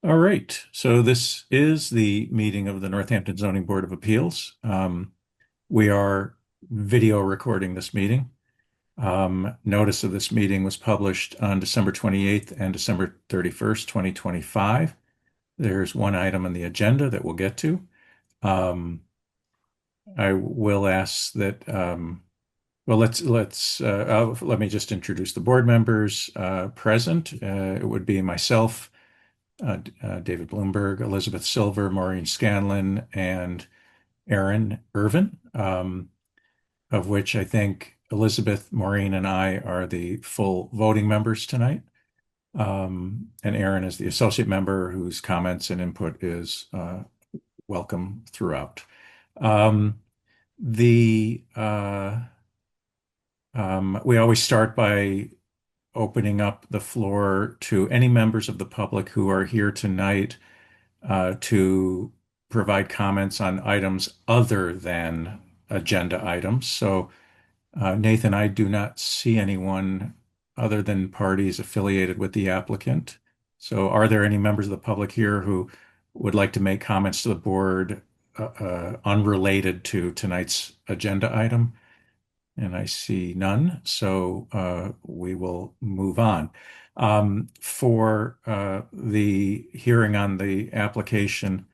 All right. So this is the meeting of the Northampton Zoning Board of Appeals. We are video recording this meeting. Notice of this meeting was published on December 28th and December 31st, 2025. There's one item on the agenda that we'll get to. I will ask that, well, let me just introduce the board members present. It would be myself, David Bloomberg, Elizabeth Silver, Maureen Scanlon, and Aaron Irvin, of which I think Elizabeth, Maureen, and I are the full voting members tonight. And Aaron is the associate member whose comments and input is welcome throughout. Um, the We always start by opening up the floor to any members of the public who are here tonight to provide comments on items other than agenda items. So, Nathan, I do not see anyone other than parties affiliated with the applicant. So, are there any members of the public here who would like to make comments to the board unrelated to tonight's agenda item? And I see none, so we will move on. For the hearing on the application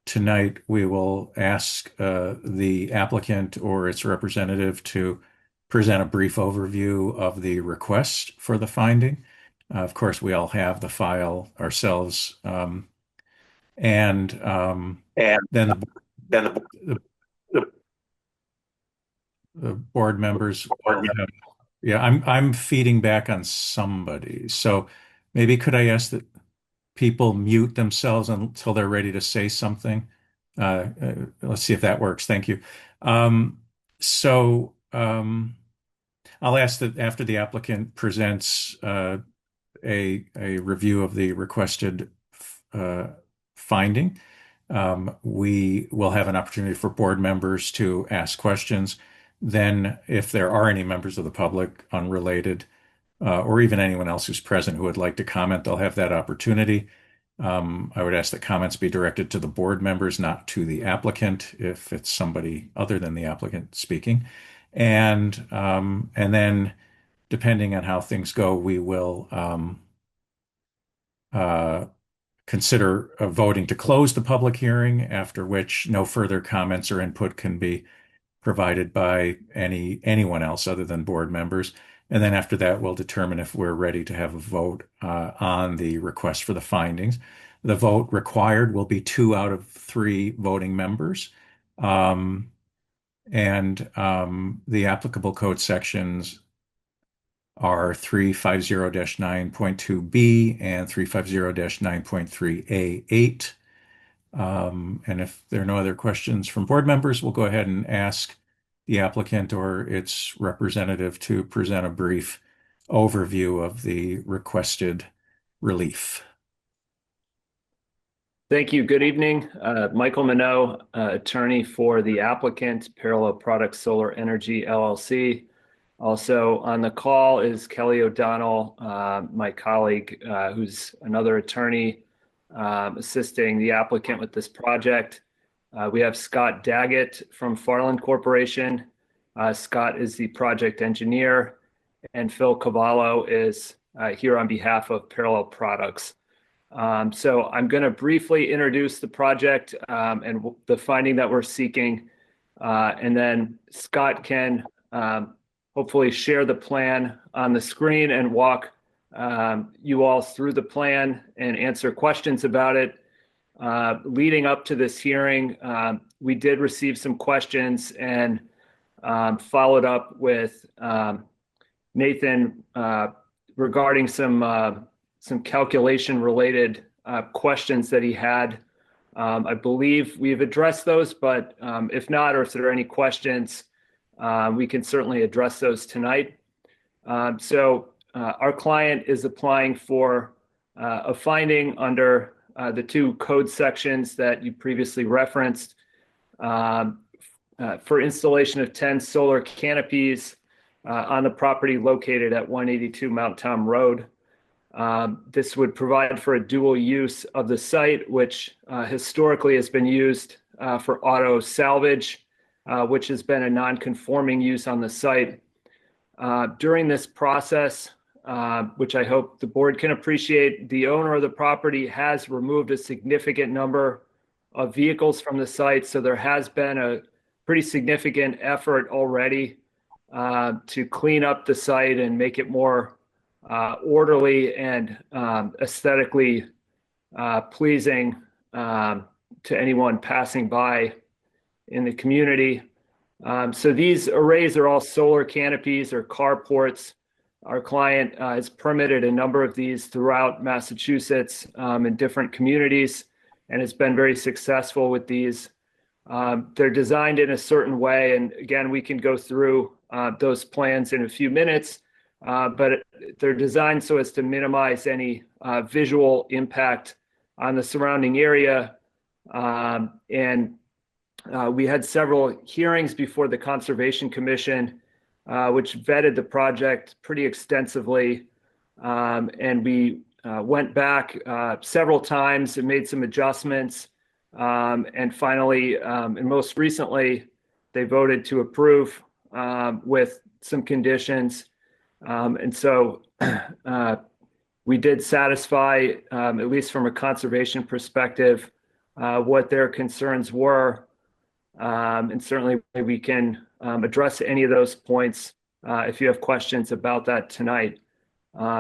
tonight, we will ask the applicant or its representative to present a brief overview of the request for the finding. Of course, we all have the file ourselves, and And then then the the, the the board members board will have. Yeah, I'm feeding back on somebody. So maybe could I ask that people mute themselves until they're ready to say something? Let's see if that works. Thank you. Um, so I'll ask that after the applicant presents a review of the requested uh, finding, we will have an opportunity for board members to ask questions. Then, if there are any members of the public unrelated, or even anyone else who's present who would like to comment, they'll have that opportunity. I would ask that comments be directed to the board members, not to the applicant, if it's somebody other than the applicant speaking. And then, depending on how things go, we will uh, consider voting to close the public hearing, after which no further comments or input can be provided by anyone else other than board members. And then after that, we'll determine if we're ready to have a vote on the request for the findings. The vote required will be 2 out of 3 voting members. Um, and the applicable code sections are 350-9.2B and 350-9.3A8. And if there are no other questions from board members, we'll go ahead and ask the applicant or its representative to present a brief overview of the requested relief. Thank you. Good evening. Michael Minot, attorney for the applicant, Parallel Products Solar Energy LLC. Also on the call is Kelly O'Donnell, my colleague, who's another attorney assisting the applicant with this project. We have Scott Daggett from Farland Corporation. Scott is the project engineer, and Phil Cavallo is here on behalf of Parallel Products. So I'm going to briefly introduce the project and the finding that we're seeking, and then Scott can hopefully share the plan on the screen and walk you all through the plan and answer questions about it. Leading up to this hearing, we did receive some questions and followed up with Nathan regarding some calculation related questions that he had. I believe we've addressed those, but if not, or if there are any questions, we can certainly address those tonight. So our client is applying for a finding under the 2 code sections that you previously referenced for installation of 10 solar canopies on the property located at 182 Mount Tom Road. This would provide for a dual use of the site, which historically has been used for auto salvage, which has been a non-conforming use on the site. During this process, which I hope the board can appreciate, the owner of the property has removed a significant number of vehicles from the site. So there has been a pretty significant effort already to clean up the site and make it more orderly and aesthetically pleasing to anyone passing by in the community. So these arrays are all solar canopies or carports. Our client has permitted a number of these throughout Massachusetts in different communities and has been very successful with these. They're designed in a certain way, and again, we can go through those plans in a few minutes, but they're designed so as to minimize any visual impact on the surrounding area. We had several hearings before the Conservation Commission, which vetted the project pretty extensively. And we went back several times and made some adjustments. And finally, and most recently, they voted to approve with some conditions. And so we did satisfy, at least from a conservation perspective, what their concerns were. And certainly we can address any of those points if you have questions about that tonight.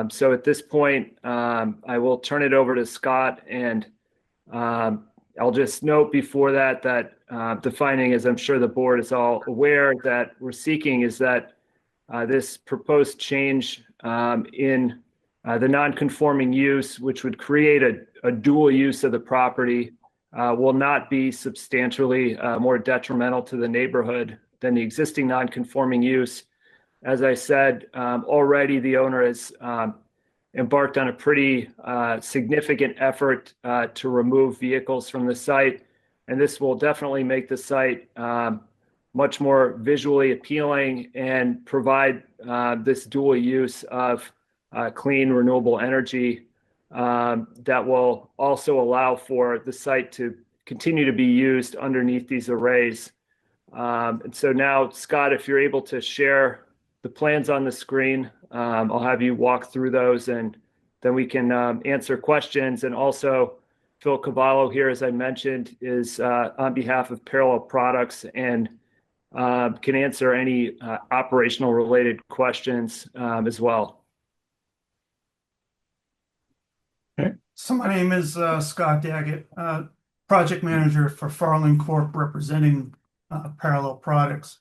So at this point, I will turn it over to Scott, and I'll just note before that the finding, as I'm sure the board is all aware, that we're seeking is that this proposed change in the non-conforming use, which would create a dual use of the property, will not be substantially more detrimental to the neighborhood than the existing non-conforming use. As I said, already the owner has embarked on a pretty significant effort to remove vehicles from the site, and this will definitely make the site much more visually appealing and provide this dual use of clean, renewable energy that will also allow for the site to continue to be used underneath these arrays. And so now, Scott, if you're able to share the plans on the screen, I'll have you walk through those, and then we can answer questions. And also, Phil Cavallo here, as I mentioned, is on behalf of Parallel Products and can answer any operational related questions as well. Okay. So my name is Scott Daggett, project manager for Farland Corp, representing Parallel Products.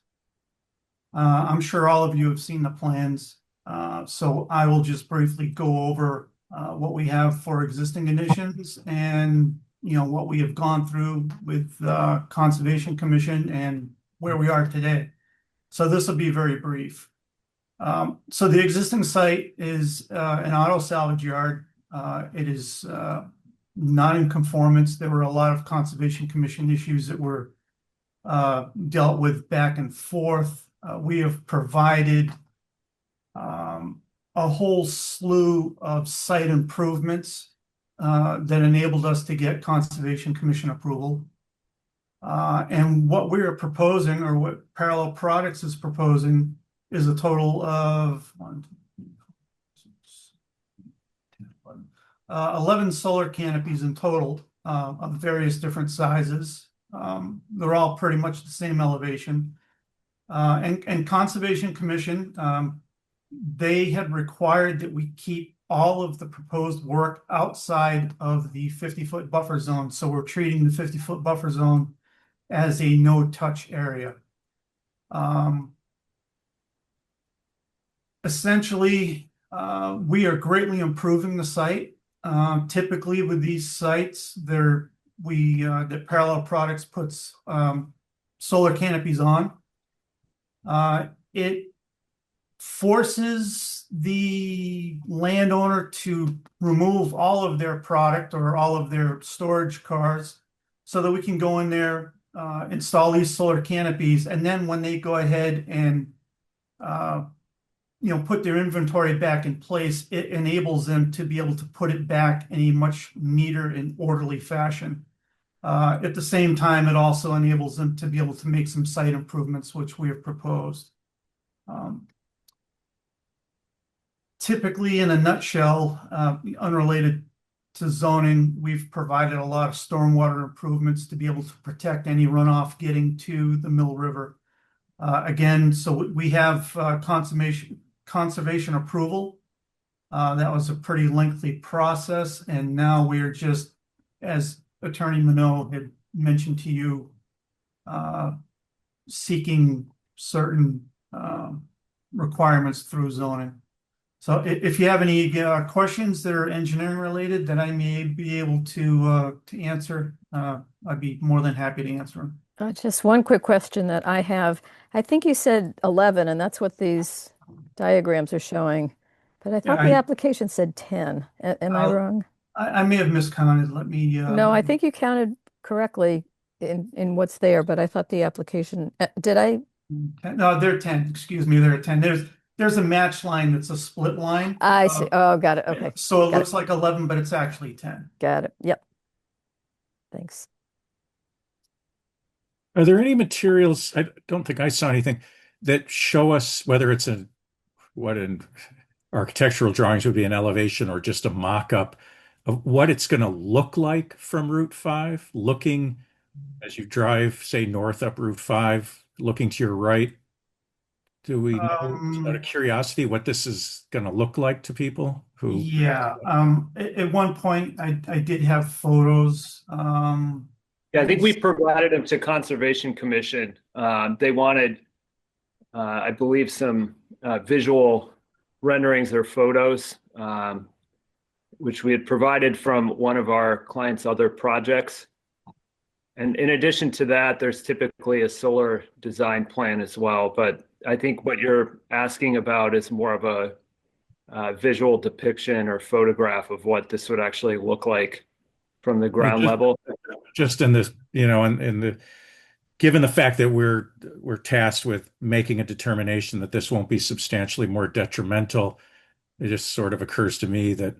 I'm sure all of you have seen the plans, so I will just briefly go over what we have for existing conditions and what we have gone through with the Conservation Commission and where we are today. So this will be very brief. So the existing site is an auto salvage yard. It is not in conformance. There were a lot of Conservation Commission issues that were dealt with back and forth. We have provided a whole slew of site improvements that enabled us to get Conservation Commission approval. And what we are proposing, or what Parallel Products is proposing, is a total of 11 solar canopies in total of various different sizes. They're all pretty much the same elevation. And Conservation Commission, they had required that we keep all of the proposed work outside of the 50-foot buffer zone. So we're treating the 50-foot buffer zone as a no-touch area. Essentially, we are greatly improving the site. Typically with these sites, that Parallel Products puts solar canopies on. It forces the landowner to remove all of their product or all of their storage cars so that we can go in there, install these solar canopies, and then when they go ahead and put their inventory back in place, it enables them to be able to put it back in a much neater and orderly fashion. At the same time, it also enables them to be able to make some site improvements, which we have proposed. Typically, in a nutshell, unrelated to zoning, we've provided a lot of stormwater improvements to be able to protect any runoff getting to the Mill River. Again, so we have conservation approval. That was a pretty lengthy process, and now we're just, as Attorney Minot had mentioned to you, seeking certain requirements through zoning. So if you have any questions that are engineering related that I may be able to answer, I'd be more than happy to answer them. Just one quick question that I have. I think you said 11, and that's what these diagrams are showing. But I thought the application said 10. Am I wrong? I may have miscounted. Let me. No, I think you counted correctly in what's there, but I thought the application, did I? No, they're 10. Excuse me, they're 10. There's a match line that's a split line. I see. Oh, got it. Okay. So it Got looks like 11, but it's actually 10. Got it. Yep. Thanks. Are there any materials? I don't think I saw anything that show us whether it's what in architectural drawings would be an elevation or just a mock-up of what it's going to look like from Route 5, looking as you drive, say, north up Route 5, looking to your right. Do we know, out of curiosity, what this is going to look like to people who? Yeah. At one point, I did have photos. Yeah, I think we provided them to Conservation Commission. They wanted, I believe, some visual renderings or photos, which we had provided from one of our clients' other projects. And in addition to that, there's typically a solar design plan as well. But I think what you're asking about is more of a visual depiction or photograph of what this would actually look like from the ground level. Just in this, given the fact that we're tasked with making a determination that this won't be substantially more detrimental, it just sort of occurs to me that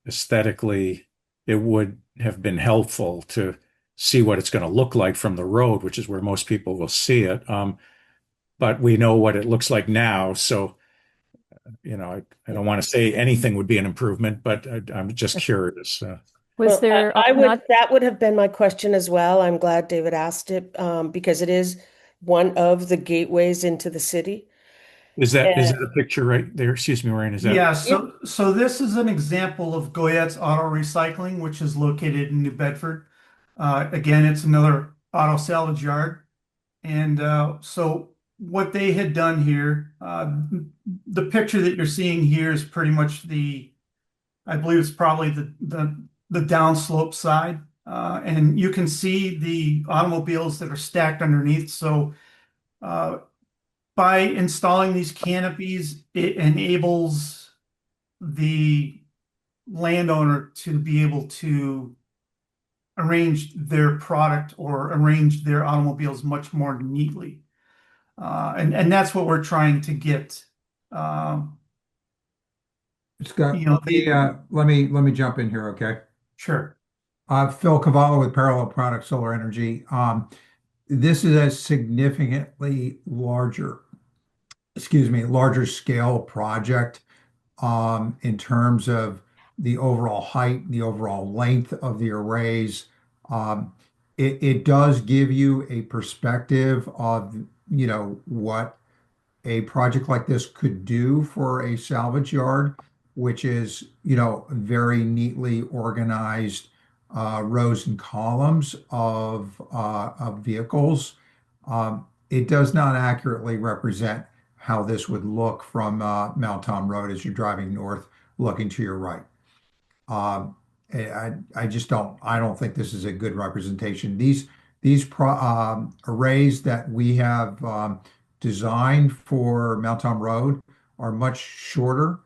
aesthetically it would have been helpful to see what it's going to look like from the road, which is where most people will see it. But we know what it looks like now, so I don't want to say anything would be an improvement, but I'm just curious. Was there that would have been my question as well. I'm glad David asked it, because it is one of the gateways into the city. Is that a picture right there? Excuse me, Ryan. Is that? Yeah, so this is an example of Goyette's Auto Recycling, which is located in New Bedford. Again, it's another auto salvage yard. And so what they had done here, the picture that you're seeing here is pretty much I believe it's probably the downslope side. And you can see the automobiles that are stacked underneath. So by installing these canopies, it enables the landowner to be able to arrange their product or arrange their automobiles much more neatly. And that's what we're trying to get. Scott, let me jump in here, okay? Sure. Phil Cavallo with Parallel Product Solar Energy. This is a significantly larger scale project in terms of the overall height, the overall length of the arrays. It does give you a perspective of, what a project like this could do for a salvage yard, which is, very neatly organized rows and columns of vehicles. It does not accurately represent how this would look from Mount Tom Road as you're driving north, looking to your right. I just don't think this is a good representation. These arrays that we have designed for Mount Tom Road are much shorter,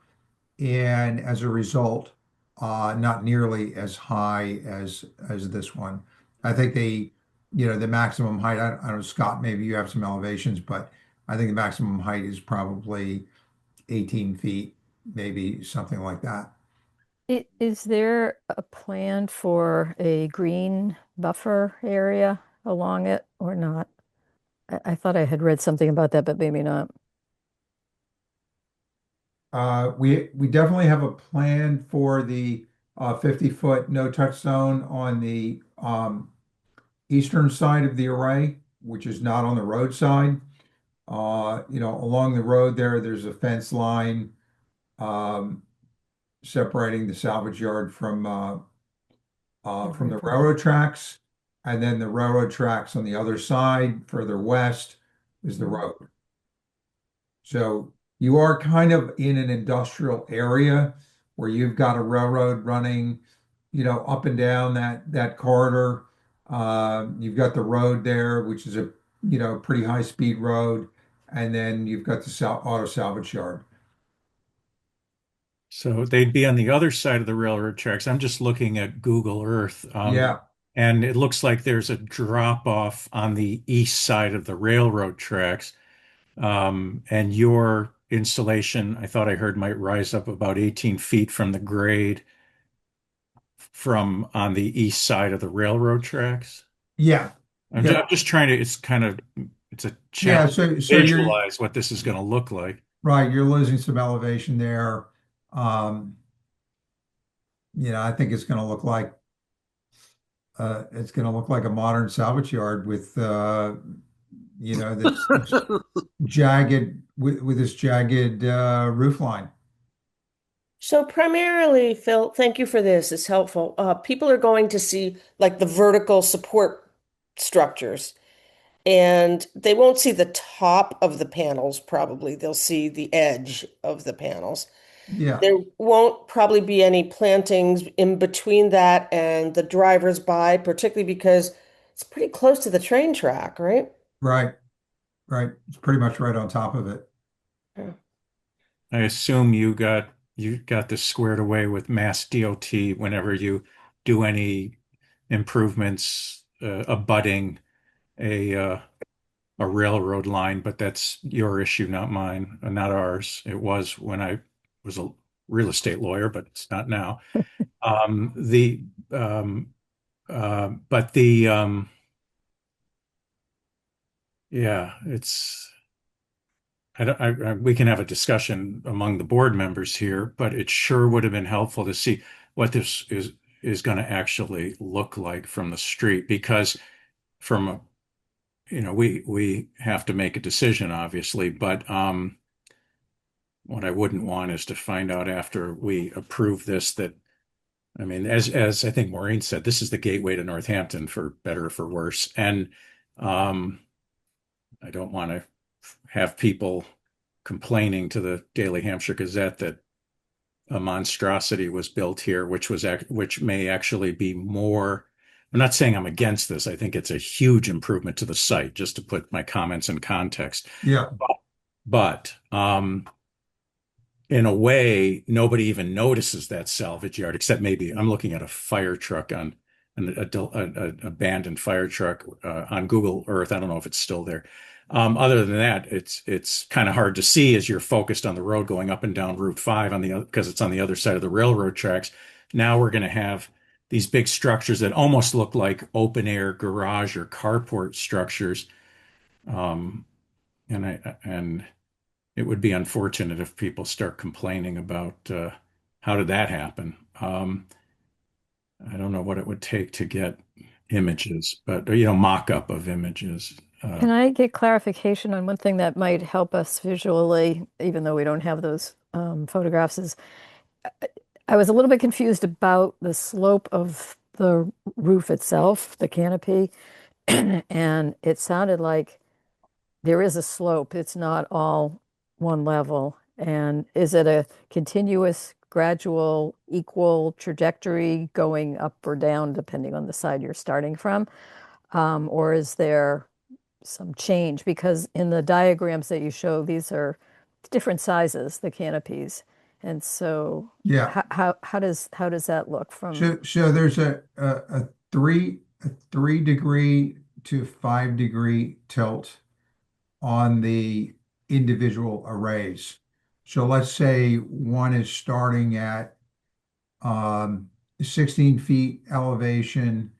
and as a result, not nearly as high as this one. I think the maximum height. I don't know, Scott, maybe you have some elevations, but I think the maximum height is probably 18 feet, maybe something like that. Is there a plan for a green buffer area along it or not? I thought I had read something about that, but maybe not. We definitely have a plan for the 50-foot no-touch zone on the eastern side of the array, which is not on the roadside. Along the road there's a fence line um, separating the salvage yard from the River. railroad tracks, and then the railroad tracks on the other side, further west, is the road. So you are kind of in an industrial area where you've got a railroad running, up and down that corridor. You've got the road there, which is a pretty high speed road, and then you've got the auto salvage yard. So they'd be on the other side of the railroad tracks. I'm just looking at Google Earth, Yeah, and it looks like there's a drop off on the east side of the railroad tracks. And your installation, I thought I heard, might rise up about 18 feet from the grade from on the east side of the railroad tracks. yeah, I'm yep, just trying to, it's a yeah. challenge to So you're visualize what this is going to look like. right. You're losing some elevation there. Um, I think it's going to look like a modern salvage yard with this jagged with this jagged roof line. So primarily, Phil, thank you for this. It's helpful. People are going to see like the vertical support structures, and they won't see the top of the panels, probably. They'll see the edge of the panels. Yeah, There won't probably be any plantings in between that and the driver's by, particularly because it's pretty close to the train track, right? right, right. It's pretty much right on top of it. Yeah. I assume you got this squared away with Mass DOT whenever you do any improvements abutting a uh, a railroad line, but that's your issue, not mine, not ours. It was when I was a real estate lawyer, but it's not now. The but the yeah, it's I don't we can have a discussion among the board members here, but it sure would have been helpful to see what this is going to actually look like from the street because from we have to make a decision obviously, but what I wouldn't want is to find out after we approve this that, I mean, as I think Maureen said, this is the gateway to Northampton for better or for worse. And um, I don't want to have people complaining to the Daily Hampshire Gazette that a monstrosity was built here, which may actually be more. I'm not saying I'm against this. I think it's a huge improvement to the site, just to put my comments in context. Yeah, But in a way, nobody even notices that salvage yard, except maybe I'm looking at a fire truck on an abandoned fire truck on Google Earth. I don't know if it's still there. Other than that, it's kind of hard to see as you're focused on the road going up and down Route 5 on the because it's on the other side of the railroad tracks. Now we're going to have these big structures that almost look like open air garage or carport structures. Um, and it would be unfortunate if people start complaining about how did that happen. I don't know what it would take to get images, but mock-up of images. Can I get clarification on one thing that might help us visually, even though we don't have those photographs? I was a little bit confused about the slope of the roof itself, the canopy, and it sounded like there is a slope. It's not all one level. And is it a continuous, gradual, equal trajectory going up or down depending on the side you're starting from? Or is there some change? Because in the diagrams that you show, these are different sizes, the canopies. And so yeah. how does that look from? So there's a 3 degree to 5 degree tilt on the individual arrays. So let's say one is starting at 16 feet elevation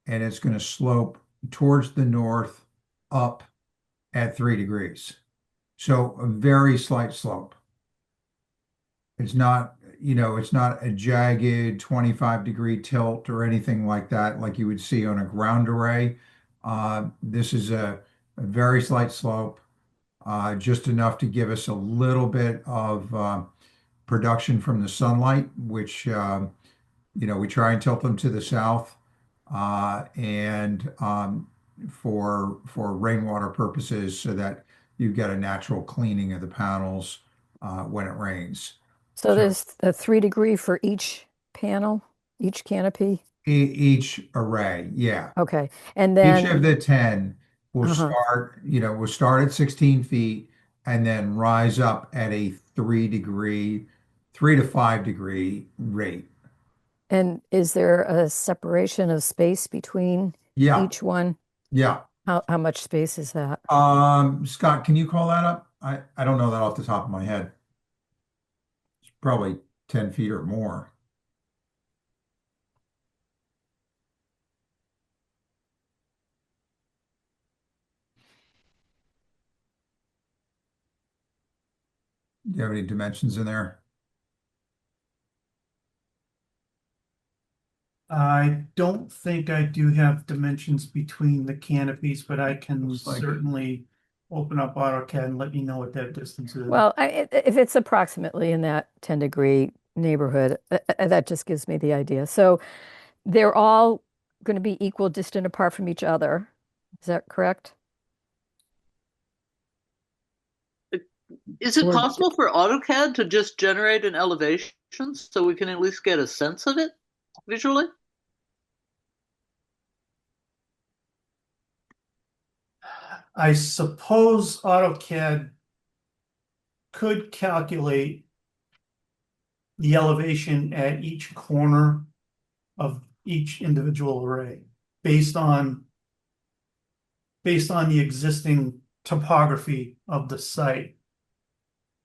and it's going to slope towards the north up at 3 degrees. So a very slight slope. It's not, it's not a jagged 25-degree tilt or anything like that, like you would see on a ground array. This is a very slight slope, just enough to give us a little bit of production from the sunlight, which we try and tilt them to the south, and for rainwater purposes, so that you get a natural cleaning of the panels when it rains. So So there's a 3 degree for each panel, each canopy. each array, yeah. Okay. And Each then, of the 10 uh-huh. will start at 16 feet and then rise up at a 3 degree, 3 to 5 degree rate. And is there a separation of space between Yeah, each one? yeah. How much space is that? Scott, can you call that up? I don't know that off the top of my head. It's probably 10 feet or more. Do you have any dimensions in there? I don't think I do have dimensions between the canopies, but I can Looks like certainly open up AutoCAD and let you know what that distance is. Well, if it's approximately in that 10-degree neighborhood, that just gives me the idea. So they're all going to be equal distant apart from each other. Is that correct? Is it Or possible for AutoCAD to just generate an elevation so we can at least get a sense of it visually? I suppose AutoCAD could calculate the elevation at each corner of each individual array based on the existing topography of the site.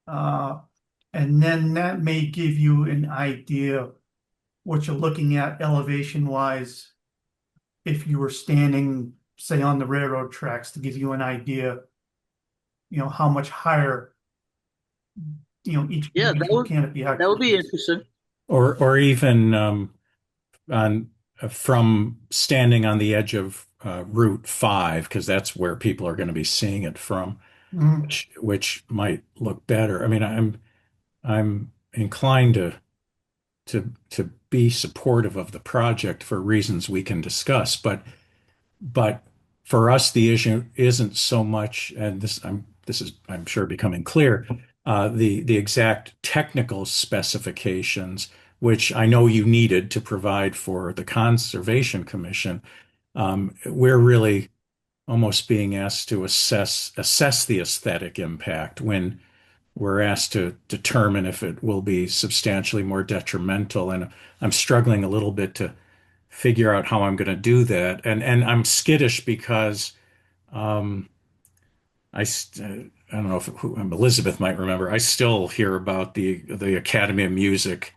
And then that may give you an idea what you're looking at elevation wise if you were standing, say, on the railroad tracks, to give you an idea, how much higher, each Yeah, individual canopy that would actually be is. interesting. Or even on from standing on the edge of Route 5, because that's where people are going to be seeing it from, Mhm. which might look better. I mean, I'm inclined to be supportive of the project for reasons we can discuss, but for us the issue isn't so much, and this is I'm sure becoming clear, the exact technical specifications, which I know you needed to provide for the Conservation Commission. We're really almost being asked to assess the aesthetic impact when we're asked to determine if it will be substantially more detrimental. And I'm struggling a little bit to figure out how I'm going to do that. And I'm skittish because um, I don't know if Elizabeth might remember. I still hear about the Academy of Music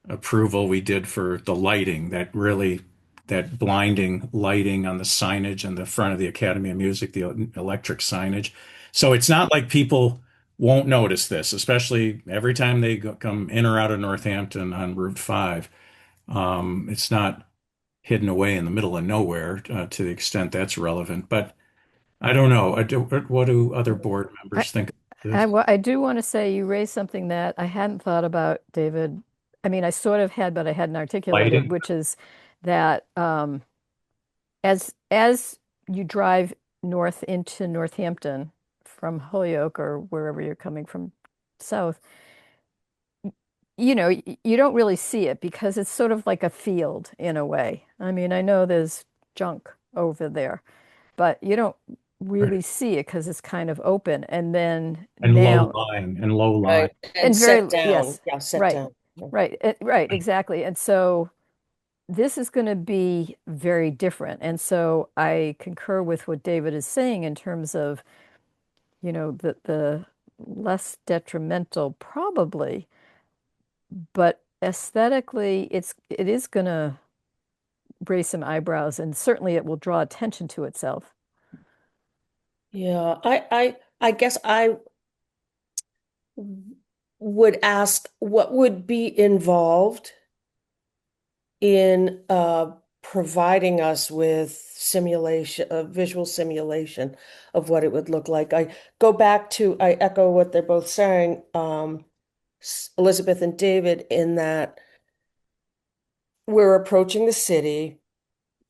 approval we did for the lighting, that blinding lighting on the signage in the front of the Academy of Music, the electric signage. So it's not like people won't notice this, especially every time they come in or out of Northampton on Route 5. It's not hidden away in the middle of nowhere, to the extent that's relevant. But I don't know. What do other board I, members think of this? I do want to say you raised something that I hadn't thought about, David. I mean, I sort of had, but I hadn't articulated, Lighting? which is that as you drive north into Northampton from Holyoke or wherever you're coming from south, you don't really see it because it's sort of like a field in a way. I mean, I know there's junk over there, but you don't Right. really see it because it's kind of open. And then And low now, lying and low lying. Right. And and set very, down. yes, Yeah, set right, down. Yeah. right, exactly. And so this is going to be very different. And so I concur with what David is saying in terms of, the less detrimental, probably, but aesthetically, it is going to raise some eyebrows, and certainly it will draw attention to itself. Yeah, I guess I would ask what would be involved in providing us with simulation, a visual simulation of what it would look like. I echo what they're both saying, Elizabeth and David, in that we're approaching the city.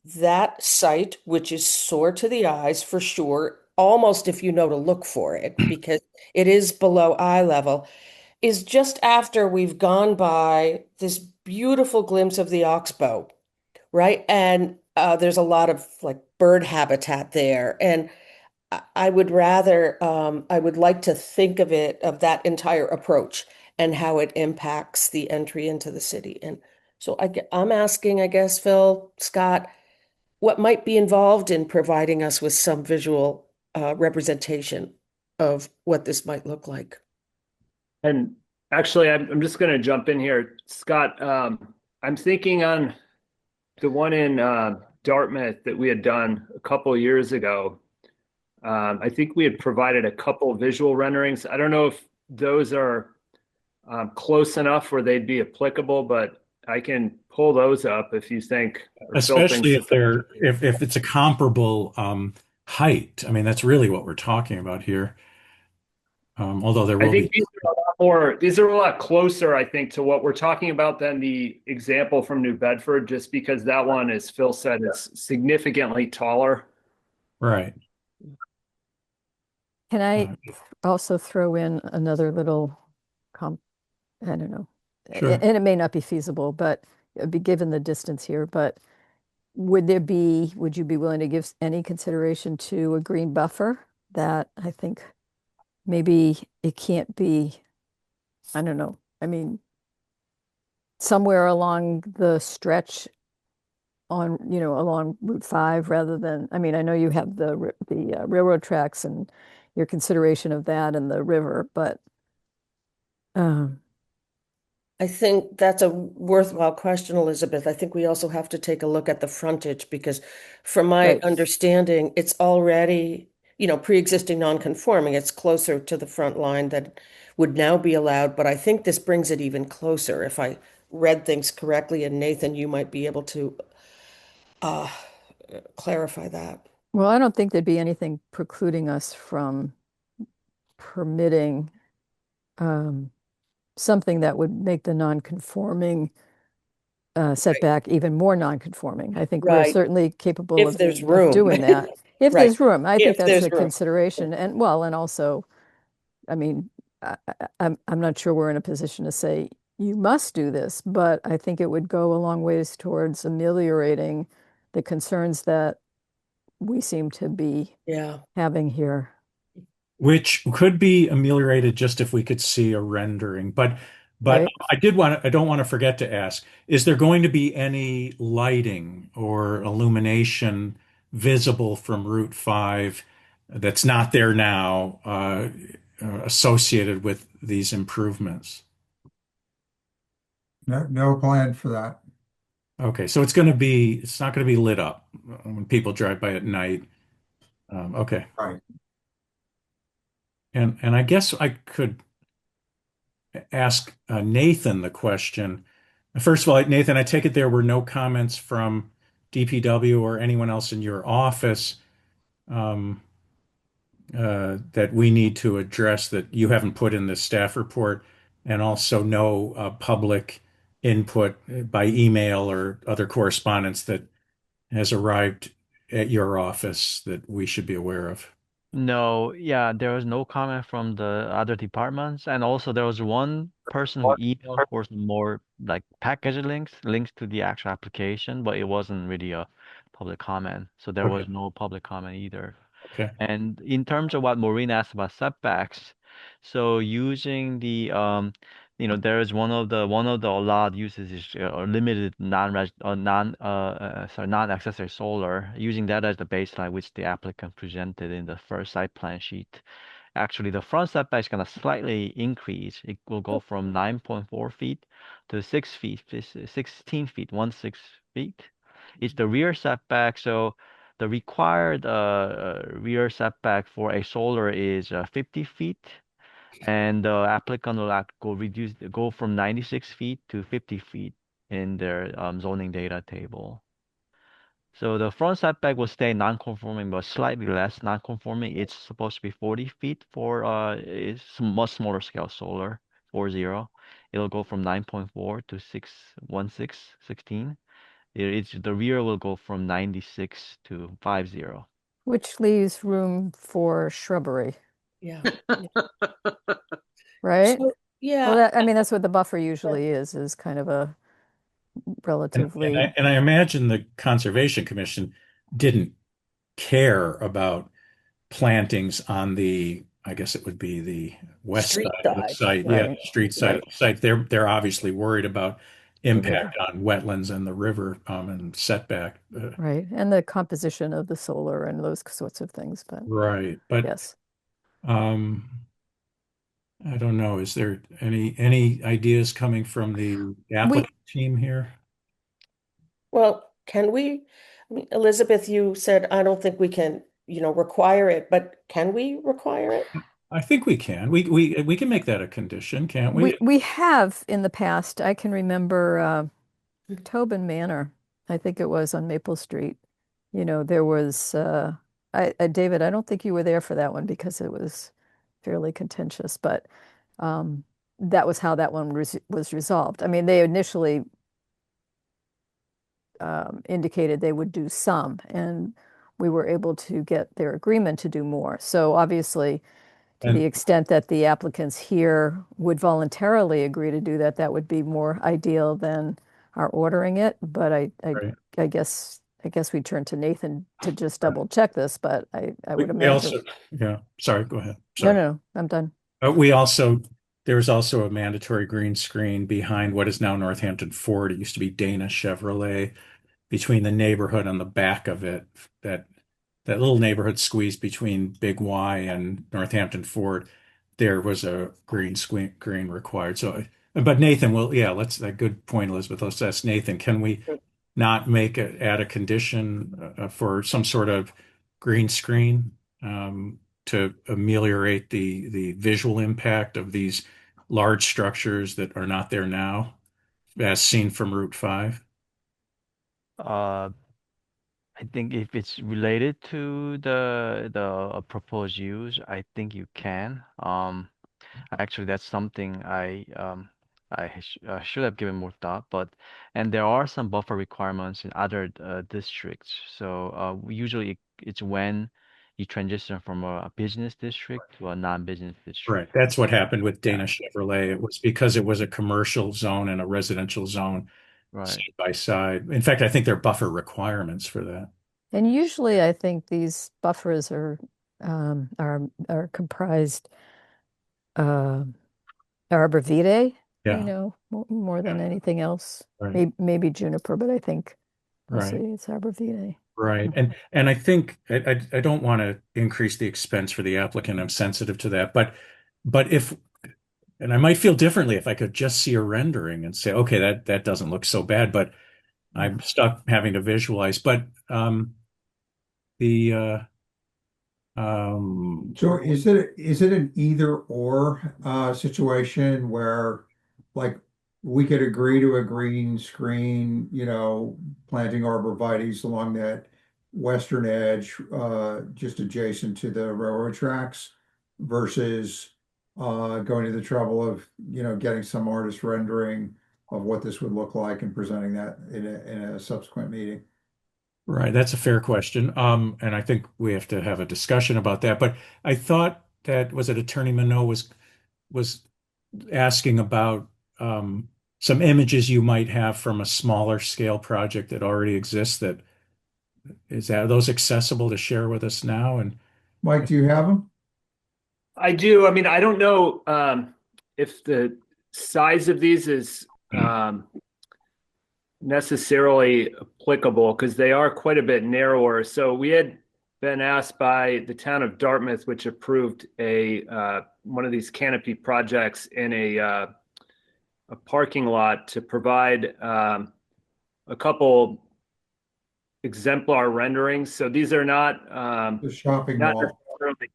That site, which is sore to the eyes for sure, almost if you know to look for it, because it is below eye level, is just after we've gone by this beautiful glimpse of the oxbow, right? And there's a lot of like bird habitat there. And I would rather, I would like to think of it, of that entire approach and how it impacts the entry into the city. And so I'm asking, I guess, Phil, Scott, what might be involved in providing us with some visual representation of what this might look like. And actually, I'm just going to jump in here, Scott. I'm thinking on the one in Dartmouth that we had done a couple years ago. I think we had provided a couple visual renderings. I don't know if those are close enough where they'd be applicable, but I can pull those up if you think, or Phil Especially thinks if they're if it's a comparable height. I mean, that's really what we're talking about here. Although there I will think be. these are a lot closer, I think, to what we're talking about than the example from New Bedford, just because that one, as Phil said, is significantly taller. Right. Can I Uh, also throw in another little com I don't know. sure. And it may not be feasible, but it'd be given the distance here, but would you be willing to give any consideration to a green buffer that I think maybe it can't be, I don't know. I mean, somewhere along the stretch on, along Route 5 rather than, I mean, I know you have the railroad tracks and your consideration of that and the river, but um, I think that's a worthwhile question, Elizabeth. I think we also have to take a look at the frontage because from my right. understanding, it's already, pre-existing non-conforming. It's closer to the front line that would now be allowed, but I think this brings it even closer if I read things correctly. And Nathan, you might be able to uh, clarify that. Well, I don't think there'd be anything precluding us from permitting um, something that would make the non-conforming setback even more non-conforming. I think we're Right. certainly capable If there's of room. doing that. If Right. there's room, I think If that's there's a room. consideration. And well, and also, I mean, I'm not sure we're in a position to say you must do this, but I think it would go a long ways towards ameliorating the concerns that we seem to be Yeah. having here. Which could be ameliorated just if we could see a rendering. But Right. I don't want to forget to ask, is there going to be any lighting or illumination visible from Route 5 that's not there now, associated with these improvements? No plan for that. Okay, so it's not going to be lit up when people drive by at night. Okay. Right. And I guess I could ask Nathan the question. First of all, Nathan, I take it there were no comments from DPW or anyone else in your office um, that we need to address that you haven't put in the staff report, and also no public input by email or other correspondence that has arrived at your office that we should be aware of. No, yeah, there was no comment from the other departments, and also there was one person who emailed for some more like package links to the actual application, but it wasn't really a public comment, so there Okay. was no public comment either. Okay. And in terms of what Maureen asked about setbacks, so using the there is one of the allowed uses is limited non-accessory solar, using that as the baseline which the applicant presented in the first site plan sheet. Actually, the front setback is gonna slightly increase. It will go from 9.4 feet to 6 feet, 16 feet, 1 6 feet. It's the rear setback. So the required rear setback for a solar is 50 feet, and the applicant will go from 96 feet to 50 feet in their zoning data table. So the front setback will stay non-conforming, but slightly less non-conforming. It's supposed to be 40 feet for it's much smaller scale solar, 40. It'll go from 9.4 to 16. It's the rear will go from 96 to 50. Which leaves room for shrubbery, Yeah. right? So, Well, yeah. I mean, that's what the buffer usually is kind of a relatively, And I imagine the Conservation Commission didn't care about plantings on the, I guess it would be the west Street side of the side. site, yeah, right, the street side of Right. the site. They're obviously worried about the impact river, on wetlands and the river and setback. right? And the composition of the solar and those sorts of things, but Right, but yes. um, I don't know. Is there any ideas coming from the We applicant team here? Well, can we, I mean, Elizabeth, you said, I don't think we can, require it, but can we require it? I think we can. We can make that a condition, can't we? we have in the past, I can remember Tobin Manor, I think it was on Maple Street. There was David, I don't think you were there for that one because it was fairly contentious, but um, that was how that one was resolved. I mean, they initially indicated they would do some, and we were able to get their agreement to do more. So obviously, to the And extent that the applicants here would voluntarily agree to do that, that would be more ideal than our ordering it. But right, I guess we turn to Nathan to just double check this, but I would we imagine. also, yeah. Sorry, go ahead. No, Sorry. no, no, I'm done. We also there's also a mandatory green screen behind what is now Northampton Ford. It used to be Dana Chevrolet between the neighborhood on the back of it. That that little neighborhood squeezed between Big Y and Northampton Ford. There was a green required. So, but Nathan, well, yeah, let's a good point, Elizabeth. Let's ask Nathan. Can we not add a condition for some sort of green screen to ameliorate the visual impact of these large structures that are not there now, as seen from Route 5? Uh, I think if it's related to the proposed use, I think you can. Actually, that's something I should have given more thought, and there are some buffer requirements in other districts. So usually it's when you transition from a business district to a non-business Right. district. That's what happened with Yeah, Dana Chevrolet. It was because it was a commercial zone and a residential zone right. side by side. In fact, I think there are buffer requirements for that. And usually, I think these buffers are comprised uh, arborvitae, Yeah. more than Yeah. anything else. Right. Maybe juniper, but I think Right. mostly it's arborvitae. Right. And I think I don't want to increase the expense for the applicant. I'm sensitive to that. But if and I might feel differently if I could just see a rendering and say, okay, that doesn't look so bad, but I'm stuck having to visualize. But the So is it an either or situation where like we could agree to a green screen, planting arborvitae's along that western edge just adjacent to the railroad tracks versus going to the trouble of, getting some artist rendering of what this would look like and presenting that in a subsequent meeting. Right, that's a fair question. And I think we have to have a discussion about that. But I thought that was it Attorney Minot was asking about some images you might have from a smaller scale project that already exists. Are those accessible to share with us now? And Mike, do you have them? I do. I mean, I don't know if the size of these is necessarily applicable because they are quite a bit narrower. So we had been asked by the town of Dartmouth, which approved one of these canopy projects in a parking lot, to provide a couple exemplar renderings. So these are not The shopping not mall. necessarily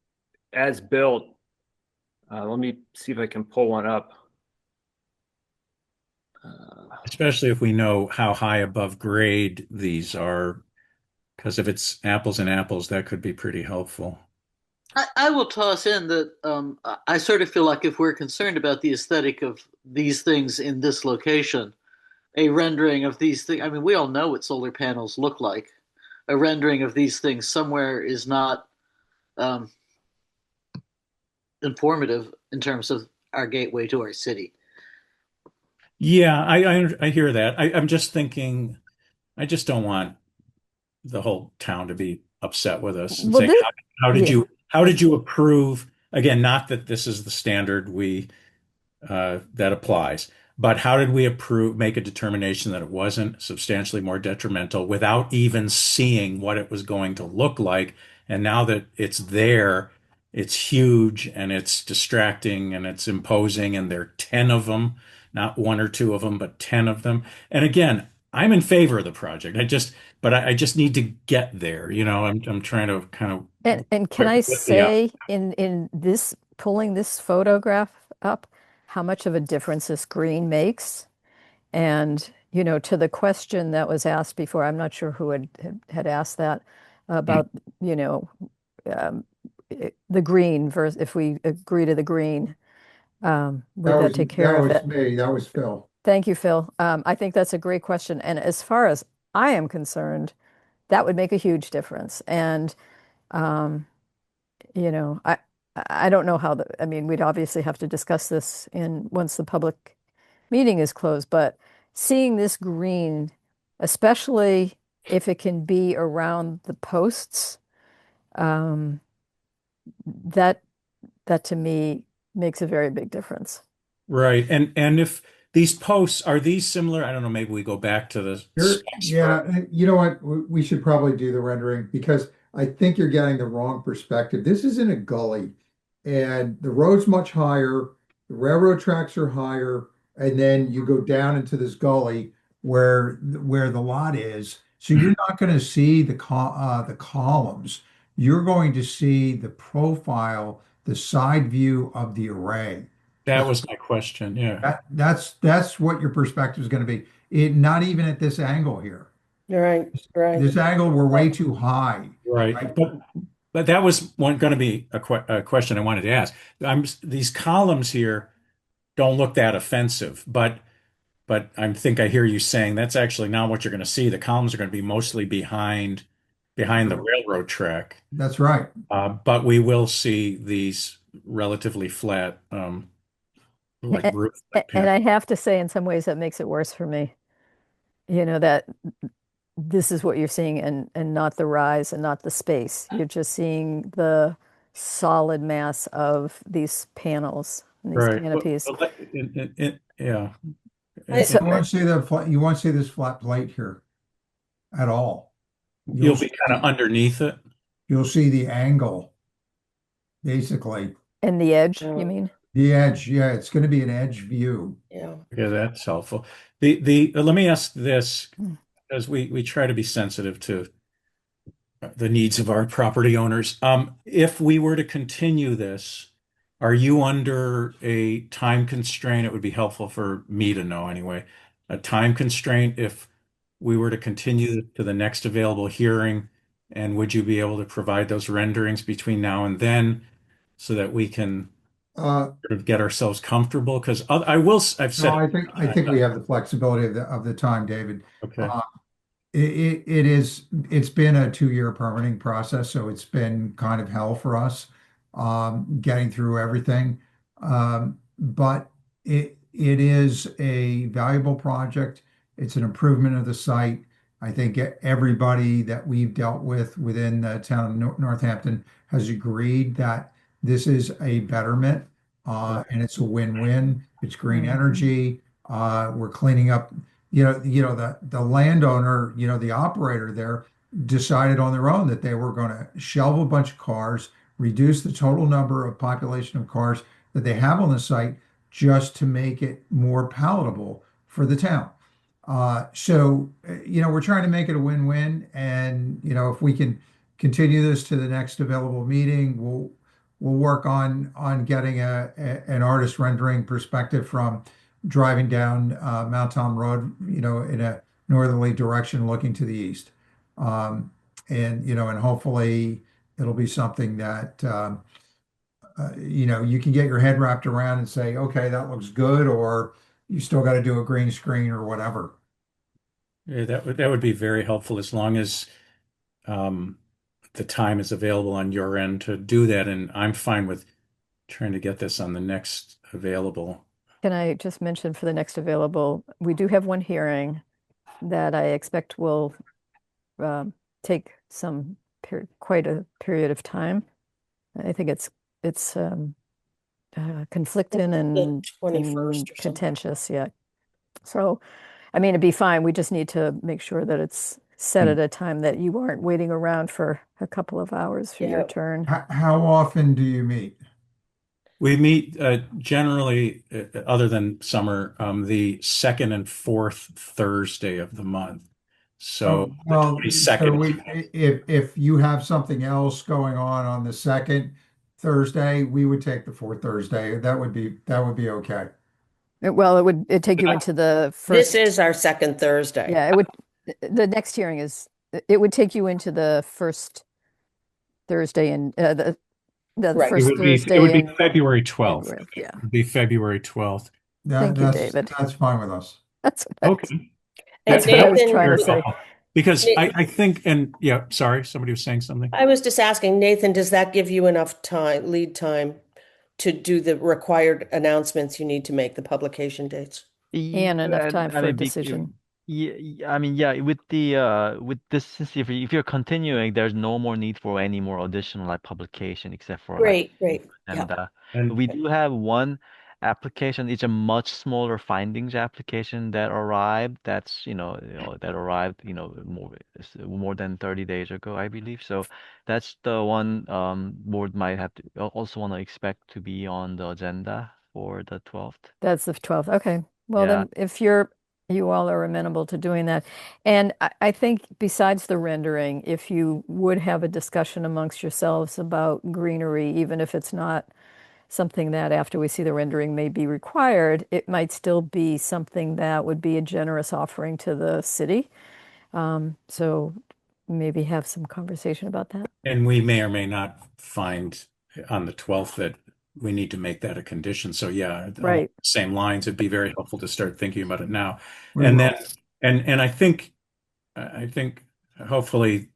as built. Let me see if I can pull one up. Especially if we know how high above grade these are, because if it's apples and apples, that could be pretty helpful. I will toss in that I sort of feel like if we're concerned about the aesthetic of these things in this location, a rendering of these things, I mean, we all know what solar panels look like. A rendering of these things somewhere is not um, informative in terms of our gateway to our city. Yeah, I hear that. I'm just thinking, I just don't want the whole town to be upset with us and Well, saying, this, how did yeah. you approve? Again, not that this is the standard we that applies. But how did we make a determination that it wasn't substantially more detrimental without even seeing what it was going to look like? And now that it's there, it's huge and it's distracting and it's imposing, and there are 10 of them, not one or two of them, but 10 of them. And again, I'm in favor of the project. I just need to get there. I'm trying to kind of And can I yeah. say in this pulling this photograph up, how much of a difference this green makes? And to the question that was asked before, I'm not sure who had asked that about, you know, um, the green versus if we agree to the green, would that take care That of was it? me. That was Phil. Thank you, Phil. I think that's a great question. And as far as I am concerned, that would make a huge difference. And um, you know, I don't know how I mean, we'd obviously have to discuss this in once the public meeting is closed, but seeing this green, especially if it can be around the posts, um, that that to me makes a very big difference. Right. And if these posts are these similar, I don't know, maybe we go back to the specs for Yeah, you know what? We should probably do the rendering because I think you're getting the wrong perspective. This is in a gully, and the road's much higher, the railroad tracks are higher, and then you go down into this gully where the lot is. So you're not going to see the columns. You're going to see the profile, the side view of the array. that was my question. Yeah. That's what your perspective is going to be. Not even at this angle here. Right, right. This angle, we're way too high, Right. right? But that was going to be a question I wanted to ask. These columns here don't look that offensive, but I think I hear you saying that's actually not what you're going to see. The columns are going to be mostly behind the railroad track. That's right. But we will see these relatively flat like And, roof and panels. I have to say, in some ways, that makes it worse for me. That this is what you're seeing and not the rise and not the space. You're just seeing the solid mass of these panels and these Right. canopies. Yeah. I, So, You won't see you won't see this flat plate here at all. You'll be kind of underneath it. You'll see the angle, basically. and the edge, you uh, mean? The edge, yeah, it's going to be an edge view. yeah. Yeah, that's helpful. The let me ask this, Hmm. as we try to be sensitive to the needs of our property owners. If we were to continue this, are you under a time constraint? It would be helpful for me to know anyway. A time constraint if we were to continue to the next available hearing, and would you be able to provide those renderings between now and then so that we can Uh, sort of get ourselves comfortable? Because I've no, said it. I think we have the flexibility of the time, David. Okay. Uh, it's been a 2 year permitting process, so it's been kind of hell for us getting through everything. But it is a valuable project. It's an improvement of the site. I think everybody that we've dealt with within the town of Northampton has agreed that this is a betterment, and it's a win-win. It's green Mhm. energy. We're cleaning up the landowner, the operator there decided on their own that they were going to shelve a bunch of cars, reduce the total number of population of cars that they have on the site just to make it more palatable for the town. We're trying to make it a win-win, and if we can continue this to the next available meeting, we'll work on getting an artist rendering perspective from driving down Mount Tom Road, in a northerly direction looking to the east. And hopefully it'll be something that you can get your head wrapped around and say, okay, that looks good, or you still got to do a green screen or whatever. Yeah, that would be very helpful as long as the time is available on your end to do that. And I'm fine with trying to get this on the next available. Can I just mention for the next available, we do have one hearing that I expect will take quite a period of time. I think it's conflicting The and 21st or something. contentious, yeah. So, I mean, it'd be fine. We just need to make sure that it's set at a time that you aren't waiting around for a couple of hours for your Yeah. turn. How often do you meet? We meet generally, other than summer, the second and fourth Thursday of the month. So the Well, so 22nd. if you have something else going on the second Thursday, we would take the fourth Thursday. That would be okay. Well, it'd take you into the This first, is our second Thursday. yeah, the next hearing it would take you into the first Thursday and the Right. first It would Thursday be in February 12th. February. Yeah. It would be February 12th. Thank you, That's David. that's fine with us. That's Okay. And That's what I was Nathan, trying to Very say. helpful. Because Na- I think, and yeah, sorry, somebody was saying something. I was just asking, Nathan, does that give you enough time, lead time to do the required announcements you need to make the publication dates? And enough time I for a mean, decision. yeah, I mean, yeah, with this, since if you're continuing, there's no more need for any more additional like publication except for like, Great. Yeah. and And we do have one application. It's a much smaller findings application that arrived. That's that arrived more than 30 days ago, I believe. So that's the one board might have to also want to expect to be on the agenda for the 12th. That's the 12th. Okay. Well, Yeah. then if you all are amenable to doing that. And I think besides the rendering, if you would have a discussion amongst yourselves about greenery, even if it's not something that after we see the rendering may be required, it might still be something that would be a generous offering to the city. So maybe have some conversation about that. we may or may not find on the 12th that we need to make that a condition. So yeah, along Right. the same lines, it'd be very helpful to start thinking about it now. We And will. then, and I think hopefully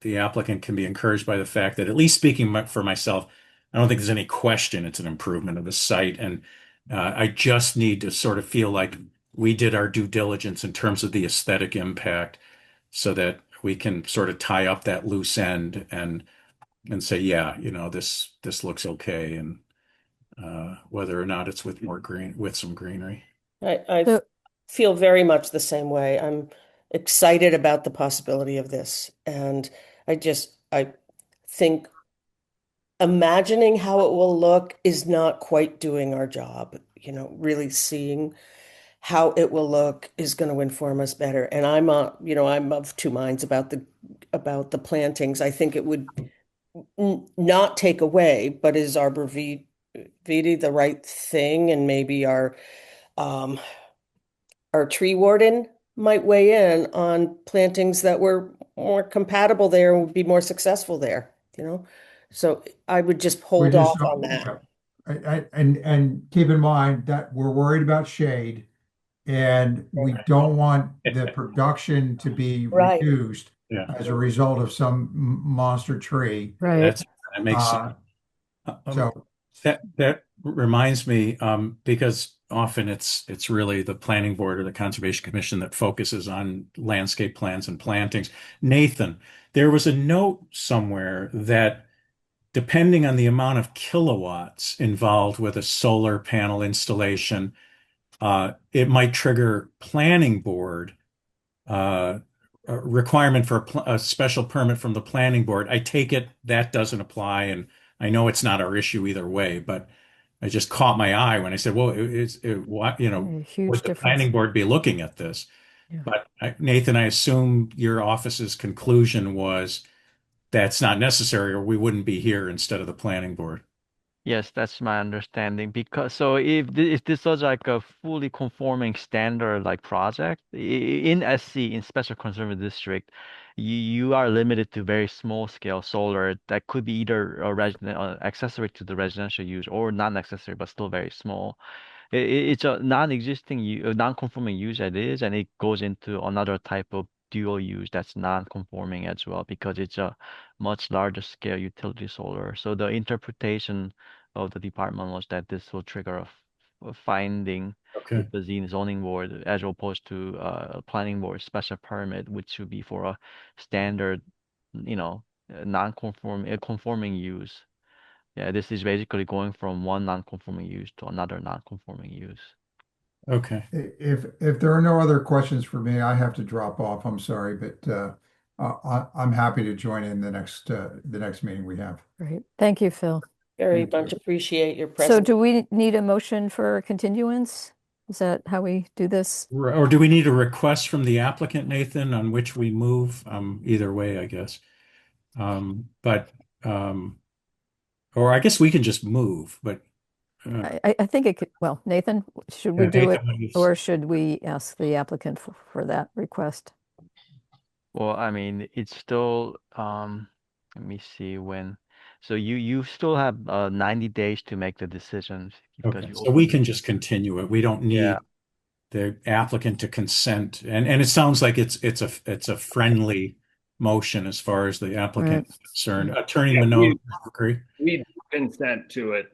the applicant can be encouraged by the fact that, at least speaking for myself, I don't think there's any question it's an improvement of the site. And I just need to sort of feel like we did our due diligence in terms of the aesthetic impact so that we can sort of tie up that loose end and say, yeah, this looks okay. And whether or not it's with some greenery. I So feel very much the same way. I'm excited about the possibility of this. And I think imagining how it will look is not quite doing our job. Really seeing how it will look is going to inform us better. And I'm of two minds about the plantings. I think it would not take away, but is arborvitae the right thing? And maybe um, our tree warden might weigh in on plantings that were more compatible there and would be more successful there. So I would just We hold just off on that. yeah. And keep in mind that we're worried about shade, and we don't want the production to be Right. reduced Yeah, as a result of some monster tree. right. that makes sense. So That reminds me, because often it's really the planning board or the conservation commission that focuses on landscape plans and plantings. Nathan, there was a note somewhere that depending on the amount of kilowatts involved with a solar panel installation, it might trigger planning board requirement for a special permit from the planning board. I take it that doesn't apply, and I know it's not our issue either way, but I just caught my eye when I said, well, what, A huge would the difference. planning board be looking at this? Yeah. But Nathan, I assume your office's conclusion was that's not necessary, or we wouldn't be here instead of the planning board. Yes, that's my understanding. Because so if this was like a fully conforming standard like project in SC, in Special Conservation District, you are limited to very small scale solar that could be either a resident accessory to the residential use or non-accessory but still very small. It's a non-conforming use it is, and it goes into another type of dual use that's non-conforming as well because it's a much larger scale utility solar. So the interpretation of the department was that this will trigger a finding Okay. with the zoning board as opposed to a planning board special permit, which would be for a standard, conforming use. Yeah, this is basically going from one non-conforming use to another non-conforming use. Okay. If there are no other questions for me, I have to drop off. I'm sorry, but I'm happy to join in the next meeting we have. Great. Thank you, Phil. Very Thank you. much appreciate your So presence. do we need a motion for continuance? Is that how we do this? Or do we need a request from the applicant, Nathan, on which we move? Either way, I guess. But or I guess we can just move, but I think it could, well, Nathan, should we do it Nathan, or should we ask the applicant for that request? Well, I mean, it's still, let me see when. So you still have 90 days to make the decisions because okay, you so we opened. can just continue it. We don't Yeah. need the applicant to consent. And it sounds like it's a friendly motion as far as the applicant is concerned. Attorney Yeah, Minogue, agree? we consent to it.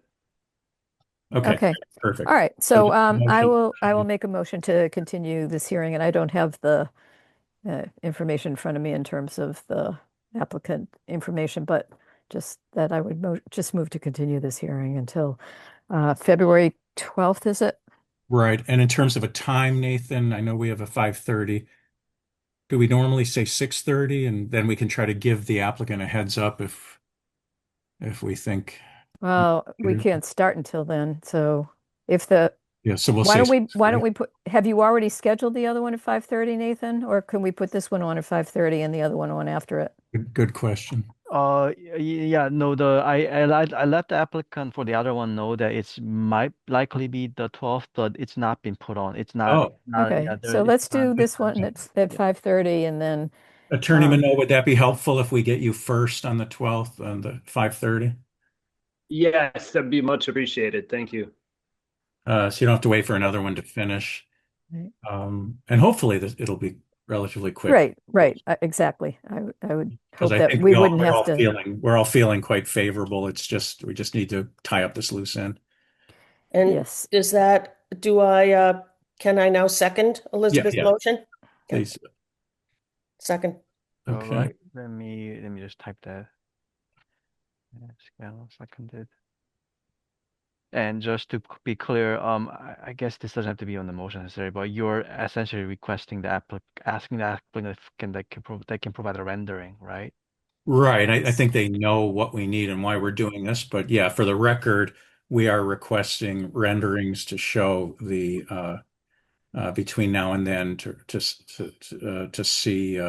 Okay, Okay. perfect. All right. So the I motion- will make a motion to continue this hearing, and I don't have the information in front of me in terms of the applicant information, but just that I would just move to continue this hearing until February 12th, is it? Right. And in terms of a time, Nathan, I know we have a 5:30. Do we normally say 6:30 and then we can try to give the applicant a heads up if we think Well, we can't start until then. So if the yeah, so we'll why say don't we have you already scheduled the other one at 5:30, Nathan? Or can we put this one on at 5:30 and the other one on after it? good question. Yeah, no, I let the applicant for the other one know that it's might likely be the 12th, but it's not been put on. It's not, Oh, Okay, yeah, so it's let's not do this one at yeah. 5:30 and then Attorney um, Minogue, would that be helpful if we get you first on the 12th on the 5:30? Yes, that'd be much appreciated. Thank you. So you don't have to wait for another one to finish. Right. And hopefully it'll be relatively quick. right, exactly. I would Because hope I that think we wouldn't have to. we're all feeling quite favorable. We just need to tie up this loose end. And Yes. can I now second Elizabeth's Yeah. motion? Yeah. Please. Second. All Okay. right, let me just type that. Yeah, scale seconded. And just to be clear, I guess this doesn't have to be on the motion necessarily, but you're essentially requesting asking the applicant if they can provide a rendering, right? Right. I think they know what we need and why we're doing this. But yeah, for the record, we are requesting renderings to show the between now and then to see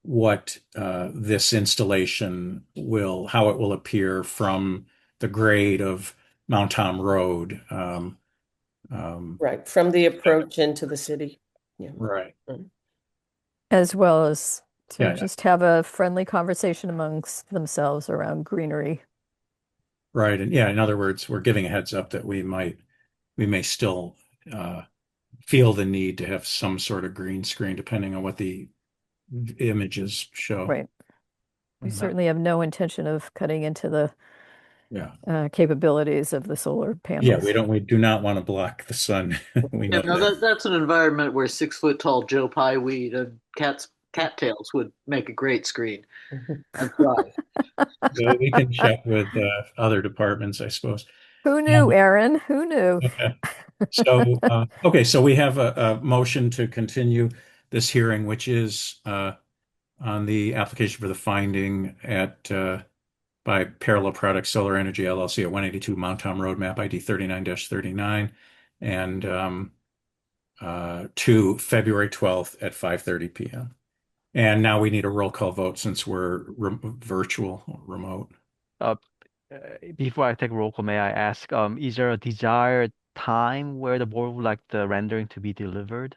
what this installation how it will appear from the grade of Mount Tom Road. Right, from the approach into the city. Yeah. Right. As well as to Yeah. just have a friendly conversation amongst themselves around greenery. Right. And yeah, in other words, we're giving a heads up that we may still feel the need to have some sort of green screen depending on what the images show. Right. We Mhm. certainly have no intention of cutting into the Yeah. capabilities of the solar panels. Yeah, we do not want to block the sun. We know Yeah, no, that. that's an environment where 6 foot tall Joe Pye weed and cattails would make a great screen and thrive. So we can check with other departments, I suppose. Who knew, Aaron? Who knew? Okay. So we have a motion to continue this hearing, which is on the application for the finding by Parallel Products Solar Energy LLC at 182 Mount Tom Road, map ID 39-39, and to February 12th at 5:30 p.m. And now we need a roll call vote since we're virtual or remote. Uh, Before I take roll call, may I ask, is there a desired time where the board would like the rendering to be delivered?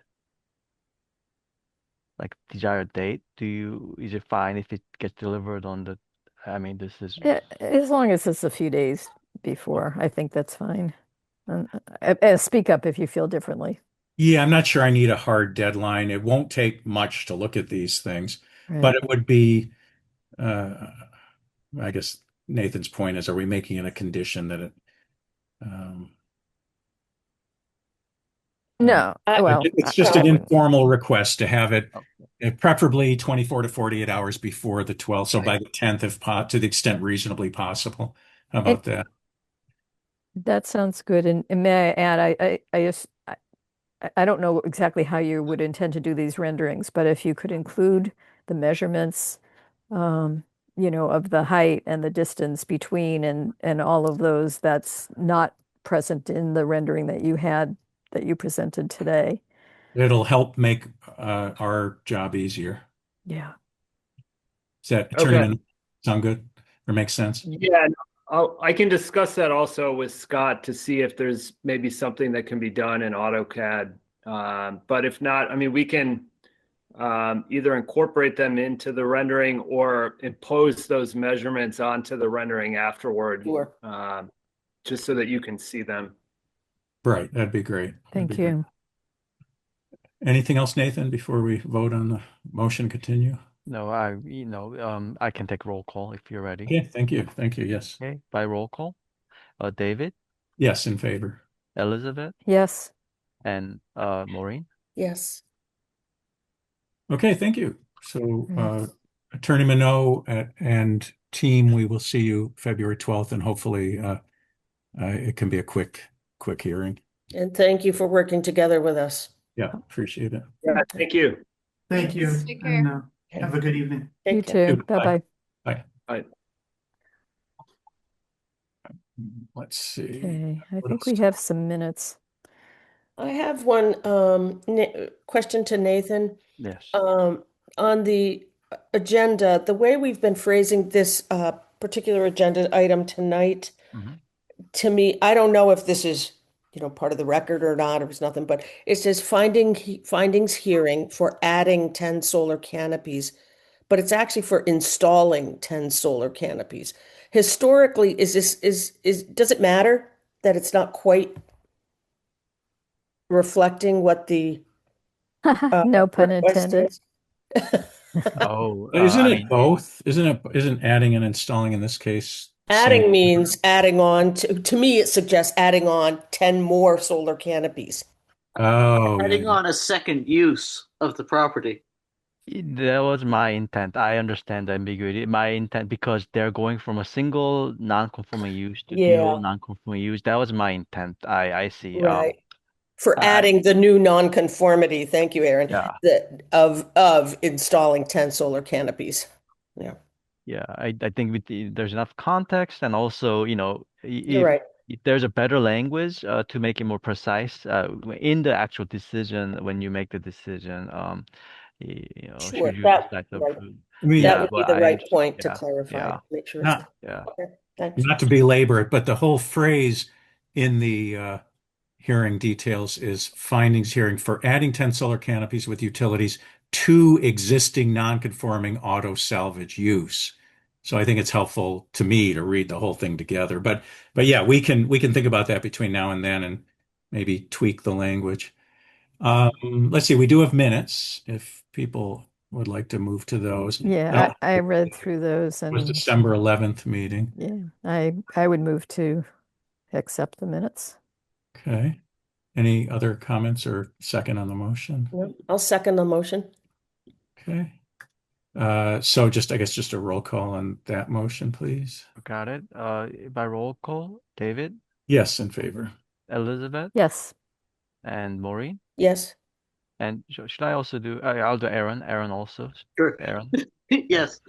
Like desired date? Is it fine if it gets delivered on the, I mean, this is, As long as it's a few days before, I think that's fine. And, speak up if you feel differently. Yeah, I'm not sure I need a hard deadline. It won't take much to look at these things, but Right. it would be, uh, I guess Nathan's point is, are we making it a condition that it, um, No, well, it's just I an wouldn't. informal request to have it oh, preferably 24 to 48 hours before the 12th. So right. by the 10th, if to the extent reasonably possible. How And about that? that sounds good. And may I add, I don't know exactly how you would intend to do these renderings, but if you could include the measurements, um, of the height and the distance between and all of those, that's not present in the rendering that you presented today. It'll help make our job easier. Yeah. Does that Attorney Okay. Mann sound good or make sense? Yeah, I can discuss that also with Scott to see if there's maybe something that can be done in AutoCAD. But if not, I mean, we can either incorporate them into the rendering or impose those measurements onto the rendering afterward, Sure. just so that you can see them. Right, that'd be great. That'd Thank be great. you. Anything else, Nathan, before we vote on the motion continue? No, I can take roll call if you're ready. Okay, thank you. Thank you. Yes. Okay, by roll call, David, Yes, in favor. Elizabeth, Yes. and Maureen. Yes. Okay, thank you. So, Right. Attorney Minot and team, we will see you February 12th, and hopefully it can be a quick hearing. And thank you for working together with us. Yeah, appreciate it. Yeah, thank you. Thank you, Take care. and have a good evening. You Take care. too. Bye-bye. Bye. Bye. Let's see. Okay, I What think else? we have some minutes. I have one question to Nathan. Yes. On the agenda, the way we've been phrasing this particular agenda item tonight, Mhm. to me, I don't know if this is, part of the record or not, or it's nothing, but it says findings hearing for adding 10 solar canopies, but it's actually for installing 10 solar canopies. Historically, does it matter that it's not quite reflecting what the No pun request intended. is? Oh, Isn't I it mean, both? Isn't adding and installing in this case Adding same? means adding on to me, it suggests adding on 10 more solar canopies. Oh, yeah. Adding on a second use of the property. that was my intent. I understand the ambiguity. My intent, because they're going from a single non-conforming use to dual Yeah, non-conforming use. That was my intent. I see. right. For I adding the new nonconformity, thank you, Aaron, yeah. of installing 10 solar canopies. Yeah, Yeah, I think there's enough context, and also, you're if right. there's a better language to make it more precise in the actual decision when you make the decision, Sure, should you that, decide to right. approve? I mean, That Yeah, would be but the I right understand. point to Yeah, clarify, yeah, make sure it's not yeah. okay. Thanks. not to belabor it, but the whole phrase in the hearing details is findings hearing for adding 10 solar canopies with utilities to existing non-conforming auto salvage use. So I think it's helpful to me to read the whole thing together. But yeah, we can think about that between now and then and maybe tweak the language. Let's see, we do have minutes if people would like to move to those. Yeah, I read through those It was and December 11th meeting. yeah, I would move to accept the minutes. Okay. Any other comments or second on the motion? No, I'll second the motion. Okay. So I guess just a roll call on that motion, please. Got it. By roll call, David, Yes, in favor. Elizabeth, Yes. and Maureen, Yes. And should I also do? I'll do Aaron. Aaron also. Sure. Aaron. Yes.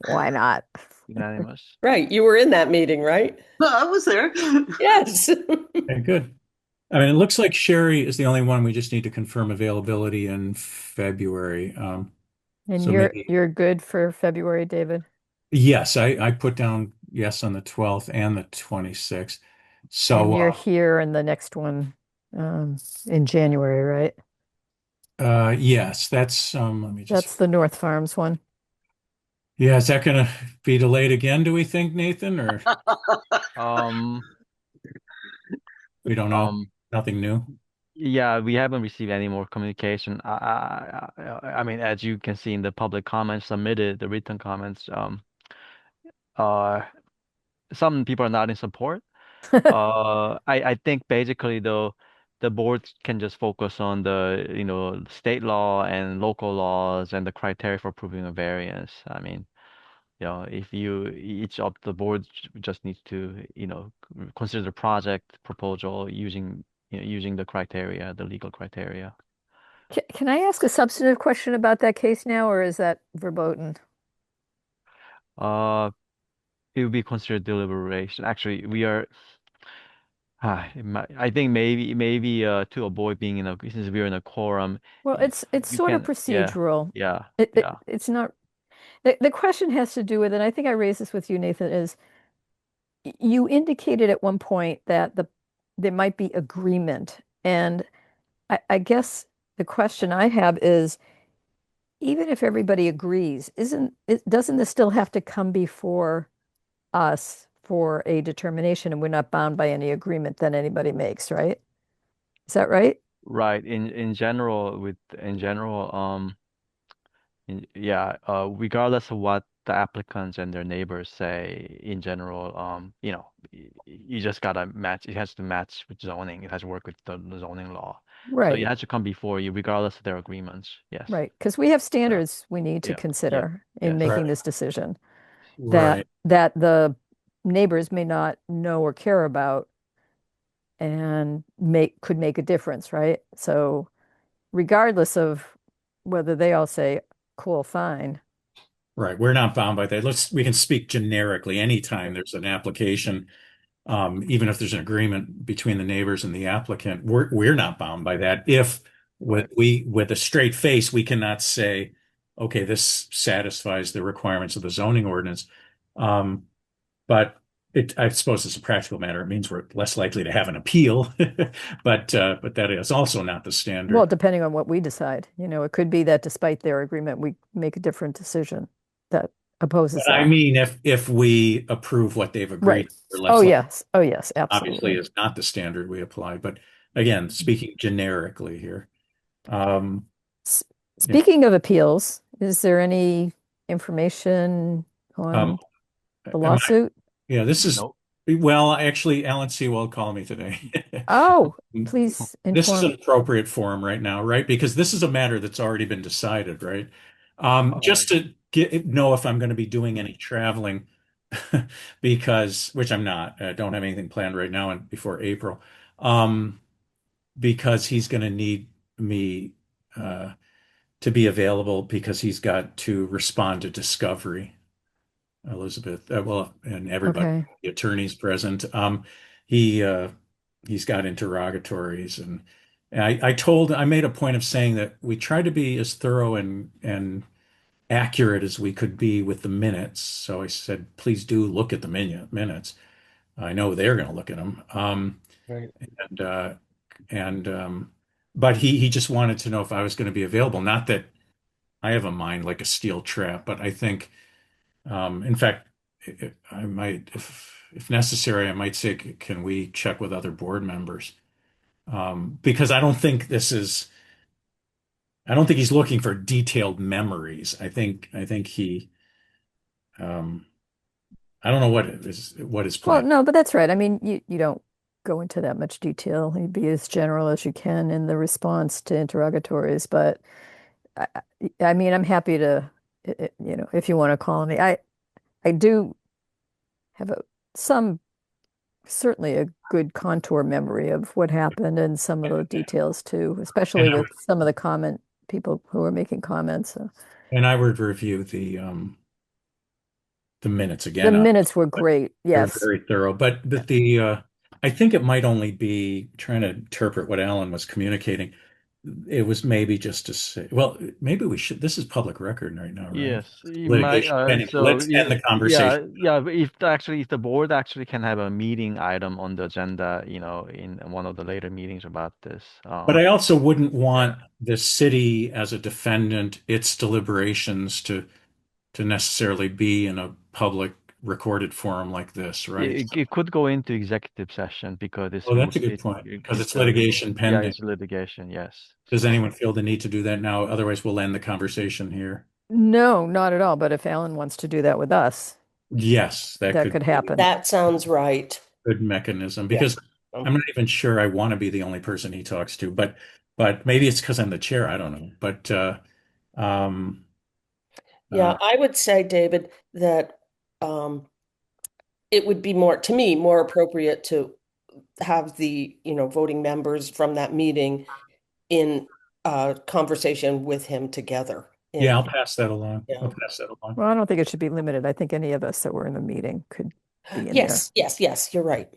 Why not? Unanimous. Right, you were in that meeting, right? I was there. Yes. Okay, good. I mean, it looks like Sherry is the only one. We just need to confirm availability in February. And So maybe, you're good for February, David? yes, I put down yes on the 12th and the 26th. And So, you're here in the next one in January, right? yes, that's, let me just, That's the North Farms one. yeah, is that going to be delayed again, do we think, Nathan, or Um, we don't know? um, Nothing new? yeah, we haven't received any more communication. I mean, as you can see in the public comments submitted, the written comments, uh, some people are not in support. I think basically though, the board can just focus on the, state law and local laws and the criteria for approving a variance. I mean, if each of the boards just needs to, consider the project proposal using the criteria, the legal criteria. Can I ask a substantive question about that case now, or is that verboten? Uh, it would be considered deliberation. Actually, we are. I think maybe to avoid being since we're in a quorum, Well, it's you sort of can, yeah, procedural. yeah, It yeah. it's not the question has to do with, and I think I raised this with you, Nathan, is you indicated at one point that there might be agreement. And I guess the question I have is, even if everybody agrees, doesn't this still have to come before us for a determination, and we're not bound by any agreement that anybody makes, right? Is that right? Right. In general, yeah, regardless of what the applicants and their neighbors say, in general, you just gotta match. It has to match with zoning. It has to work with the zoning law. So it Right, has to come before you, regardless of their agreements. Yes. right. Because we have So, standards we need to yeah, yeah, consider in yes. making Right, this decision that right. the neighbors may not know or care about and could make a difference, right? So regardless of whether they all say, cool, fine. Right. We're not bound by that. We can speak generically anytime there's an application, even if there's an agreement between the neighbors and the applicant, we're not bound by that. If Right. with a straight face, we cannot say, okay, this satisfies the requirements of the zoning ordinance. Um, but I suppose it's a practical matter. It means we're less likely to have an appeal, but that is also not the Well, standard. depending on what we decide, it could be that despite their agreement, we make a different decision that opposes But I that. mean, if we approve what they've agreed, Right. we're Oh, less likely. yes. Oh, yes, Obviously absolutely. is not the standard we apply. But again, speaking generically here, um, S- you know, Speaking of appeals, is there any information um, on the am I, lawsuit? yeah, this is, Nope. well, actually, Alan Sewell called me today. Oh, please This is an inform. appropriate forum right now, right? Because this is a matter that's already been decided, right? Just to know if I'm going to be doing any traveling, because, which I'm not, I don't have anything planned right now and before April. Um, because he's going to need me uh, to be available because he's got to respond to discovery. Elizabeth, well, and everybody, Okay. the attorneys present. He he's got interrogatories, and I made a point of saying that we tried to be as thorough and accurate as we could be with the minutes. So I said, please do look at the minutes. I know they're going to look at them. Right. And and but he just wanted to know if I was going to be available. Not that I have a mind like a steel trap, but I think, in fact, I might, if necessary, I might say, can we check with other board members? Because I don't think he's looking for detailed memories. I think um, I don't know what his Well, plan. no, but that's right. I mean, you don't go into that much detail. You be as general as you can in the response to interrogatories. But I, I mean, I'm happy to, if you want to call me. I do have some certainly a good contour memory of what happened and some of the details too, And especially I with would, some of the comment people who were making comments. And I would review the minutes The again. minutes were great. They're Yes. very thorough, but I think it might only be trying to interpret what Alan was communicating. It was maybe just to say, well, maybe we should, this is public record right now, right? Yes, you might. Litigation pending. So Let's end the conversation. yeah. But if the board actually can have a meeting item on the agenda, in one of the later meetings about this. But I also wouldn't Yeah. want the city as a defendant, its deliberations to necessarily be in a public recorded forum like this, right? It could go into executive session because Oh, that's a good point, because it's litigation yeah, pending. it's litigation. Yes. Does So anyone feel the need to do that now? Otherwise, we'll end the conversation here. No, not at all. But if Alan wants to do that with us, Yes, that that could could be happen. That sounds right. a good mechanism, Yeah. because I'm not even sure I want to be the only person he talks to, but maybe it's because I'm the chair. I don't know. But um, Yeah, uh, I would say, David, that it would be to me, more appropriate to have the, voting members from that meeting in conversation with him together. yeah, I'll pass that along. Yeah. I'll pass that along. Well, I don't think it should be limited. I think any of us that were in the meeting could be in there. Yes, you're right.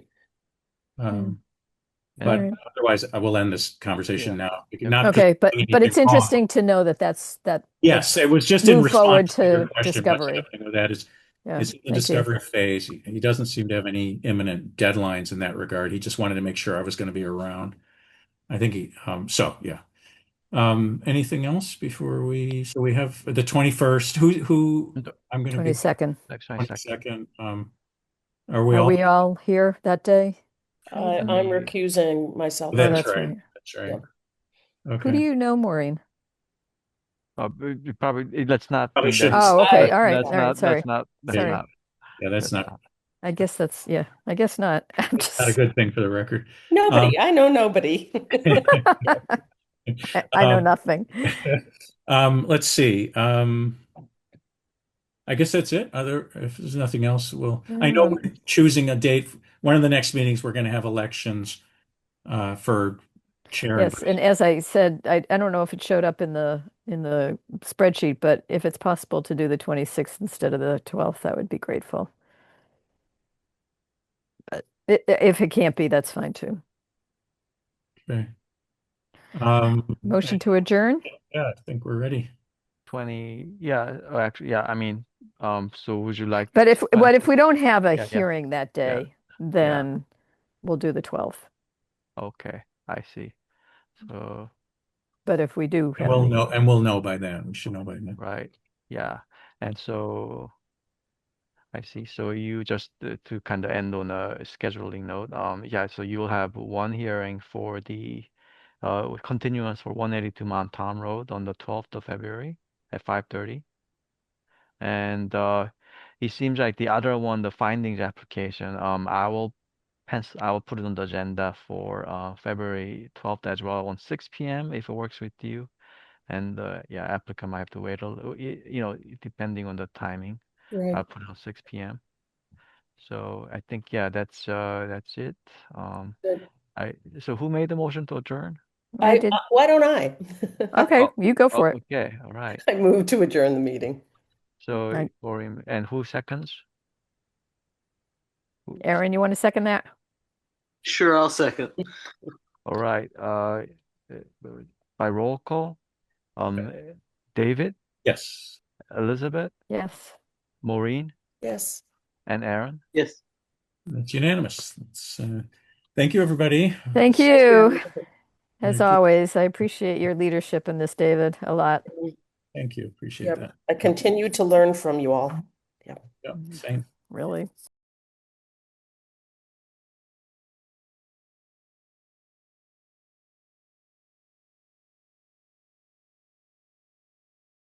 But All right. otherwise, I will end this conversation Yeah. now. Yep. Not Okay, but because it's wrong. interesting to know that Yes, it was just in move forward response to your to question. discovery. What's happening with that is Yeah, it's in the thank you. discovery phase. He doesn't seem to have any imminent deadlines in that regard. He just wanted to make sure I was going to be around. I think so yeah. Anything else before so we have the 21st. Who I'm going to be 22nd. next 22nd. Are we Are all? we all here that day? I'm recusing myself. That's that's right. right. That's right. Yep. Who do Okay. you know, Maureen? Probably let's not Probably bring that. shouldn't Oh, okay. Let's All right. let's All right. not. Sorry. Let's not. Let's Sorry. not. Yeah, that's Let's not I guess I guess not. I'm not a just, good thing for the record. Nobody. I know nobody. I know nothing. Let's see. I guess that's it. If there's nothing else, I know we're choosing a date. One of the next meetings, we're going to have elections for chair and Yes, and as I said, I don't know if it showed up in the spreadsheet, but if it's possible to do the 26th instead of the 12th, that would be grateful. But if it can't be, that's fine too. Okay. Motion to adjourn? Yeah, I think we're ready. 20. Yeah. Actually, yeah. I mean, so would you like? But if we don't have a Yeah. hearing that day, then we'll do the 12th. Okay, I see. So But if we do have We'll any, know, and we'll know by then. We should know by then. right. Yeah. And so I see. So you just to kind of end on a scheduling note. Yeah. So you will have one hearing for the continuance for 182 Mount Tom Road on the 12th of February at 5:30. And it seems like the other one, the findings application, I will put it on the agenda for February 12th as well on 6 p.m. if it works with you. And yeah, applicant might have to wait a little, depending on the timing. Right. I'll put it on 6 p.m. So I think that's it. Good. So who made the motion to adjourn? I did. Why don't I? Okay, you go for it. Okay, all right. I move to adjourn the meeting. So Right. and who seconds? Aaron, you want to second that? Sure, I'll second. All right. By roll call, David, Yes. Elizabeth, Yes. Maureen, Yes. and Aaron. Yes. That's unanimous. Thank you, everybody. Thank you. As Thank you. always, I appreciate your leadership in this, David, a lot. Thank you. Appreciate Yep. that. I continue to learn from you all. Yeah, same. Really.